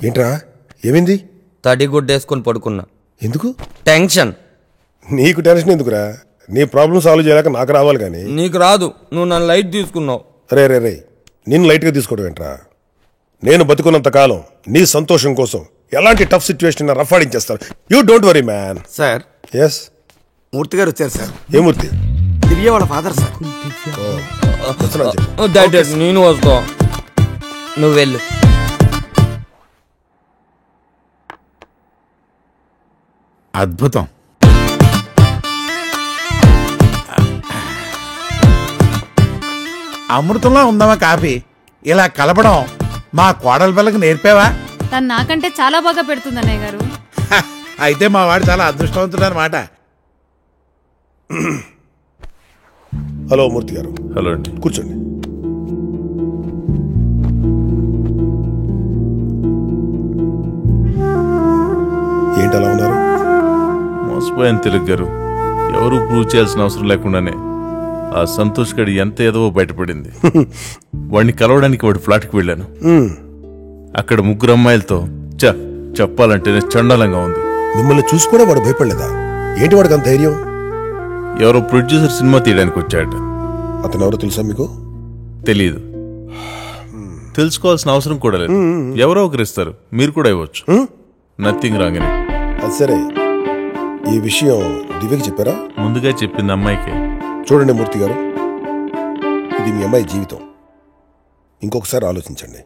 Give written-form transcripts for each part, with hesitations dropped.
ఏంట్రా ఏమైంది? తడి గుడ్డేసుకొని పడుకున్నా. ఎందుకు? టెన్షన్. నీకు టెన్షన్ ఎందుకురా? నీ ప్రాబ్లం సాల్వ్ చేయలేక నాకు రావాలి కానీ నీకు రాదు. నువ్వు నన్ను లైట్ తీసుకున్నావు. రే రే రే నిన్ను లైట్గా తీసుకోవడం ఏంట్రా? నేను బతుకున్నంత కాలం నీ సంతోషం కోసం ఎలాంటి టఫ్ సిచ్యువేషన్ రఫాడించేస్తాను. You don't worry man. Sir. S Murthy గారు వచ్చారు సార్. ఏ మూర్తి? దివ్య వాళ్ళ ఫాదర్ సార్. నేను వస్తా, నువ్వు వెళ్ళు. అద్భుతం. అమృతంలో ఉందామా కాఫీ? ఇలా కలపడం మా కోడల పిల్లకి నేర్పావా? తను నాకంటే చాలా బాగా పెడుతుంది అన్నయ్య గారు. అయితే మా వాడు చాలా అదృష్టవంతుడు అన్నమాట. హలో మూర్తి గారు. హలో అండి. కూర్చోండి. ఏంటి అలా ఉన్నారు? మోసపోయాను తెలుగు గారు. ఎవరు ప్రూవ్ చేయాల్సిన అవసరం లేకుండానే ఆ సంతోష్ గడి ఎంత ఏదో బయటపడింది. వాడిని కలవడానికి వాడి ఫ్లాట్కి వెళ్ళాను. అక్కడ 3 అమ్మాయిలతో చెప్పాలంటేనే చండాలంగా ఉంది. మిమ్మల్ని చూసి కూడా వాడు భయపడలేదా? ఏంటి వాడికి అంత ధైర్యం? ఎవరో ప్రొడ్యూసర్ సినిమా తీయడానికి వచ్చాడు. అతను ఎవరో తెలుసా మీకు? తెలియదు. తెలుసుకోవాల్సిన అవసరం కూడా లేదు. ఎవరో ఒకరిస్తారు, మీరు కూడా ఇవ్వచ్చు. నథింగ్ రాంగ్ అని. అది సరే, ఈ విషయం దివ్యకి చెప్పారా? ముందుగా చెప్పింది అమ్మాయికి. చూడండి మూర్తి గారు, ఇది మీ అమ్మాయి జీవితం. ఇంకొకసారి ఆలోచించండి.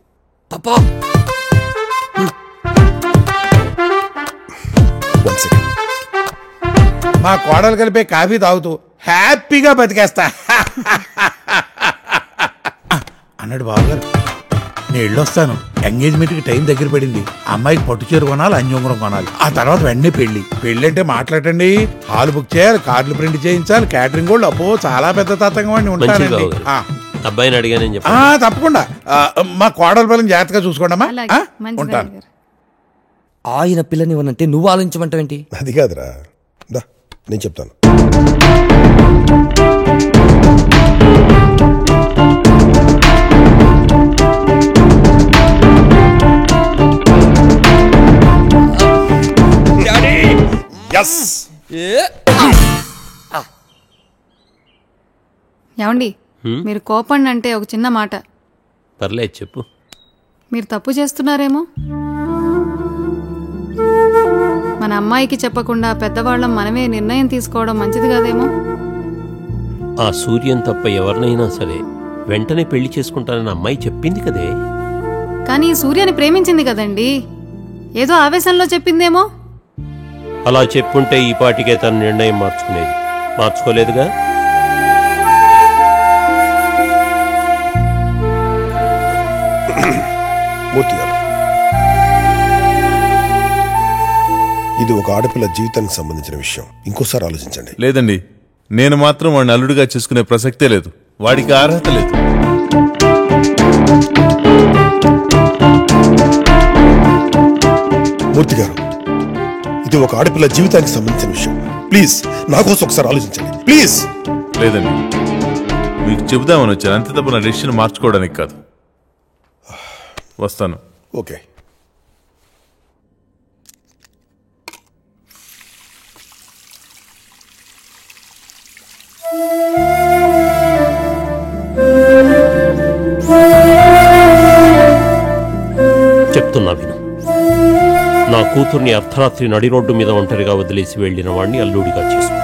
మా కోడలు కలిపే కాఫీ తాగుతూ హ్యాపీగా బతికేస్తా అన్నాడు బావగారు. నేను వెళ్ళొస్తాను. ఎంగేజ్మెంట్కి టైం దగ్గర పడింది. అమ్మాయికి పట్టు చీర కొనాలి, అంజుంగరం కొనాలి. ఆ తర్వాత వెంటనే పెళ్లి అంటే మాట్లాడండి. హాల్ బుక్ చేయాలి, కార్డులు ప్రింట్ చేయించాలి, క్యాటరింగ్ కూడా అప్పో చాలా పెద్ద తతంగం అండి. ఉంటానండి. అబ్బాయిని అడిగానని చెప్పి తప్పకుండా. మా కోడల పిల్లని జాగ్రత్తగా చూసుకోండమ్మా. ఉంటాను. ఆయన పిల్లనివ్వనంటే నువ్వు ఆలోచించమంటావేంటి? అది కాదురా, నేను చెప్తాను. ఏమండి, మీరు కోపండి అంటే ఒక చిన్న మాట. పర్లేదు చెప్పు. మీరు తప్పు చేస్తున్నారేమో. మన అమ్మాయికి చెప్పకుండా పెద్దవాళ్ళం మనమే నిర్ణయం తీసుకోవడం మంచిది కాదేమో. ఆ సూర్యం తప్ప ఎవరినైనా సరే వెంటనే పెళ్లి చేసుకుంటానని అమ్మాయి చెప్పింది కదే. కానీ సూర్యని ప్రేమించింది కదండి, ఏదో ఆవేశంలో చెప్పిందేమో. అలా చెప్పుంటే ఈ పాటికే తన నిర్ణయం మార్చుకోలేదుగా. మూర్తి గారు, ఇది ఒక ఆడపిల్ల జీవితానికి సంబంధించిన విషయం. ఇంకోసారి ఆలోచించండి. లేదండి, నేను మాత్రం వాడిని అల్లుడిగా చేసుకునే ప్రసక్తే లేదు. వాడికి అర్హత లేదు. మూర్తి గారు, ఇది ఒక ఆడపిల్ల జీవితానికి సంబంధించిన విషయం. ప్లీజ్ నా కోసం ఒకసారి ఆలోచించండి ప్లీజ్. లేదండి, మీకు చెబుదామని వచ్చాను అంతే తప్ప నా డెసిషన్ మార్చుకోవడానికి కాదు. వస్తాను. ఓకే. చెప్తున్నా విను. నా కూతుర్ని అర్ధరాత్రి నడి రోడ్డు మీద ఒంటరిగా వదిలేసి వెళ్లిన వాడిని అల్లుడిగా చేసుకో.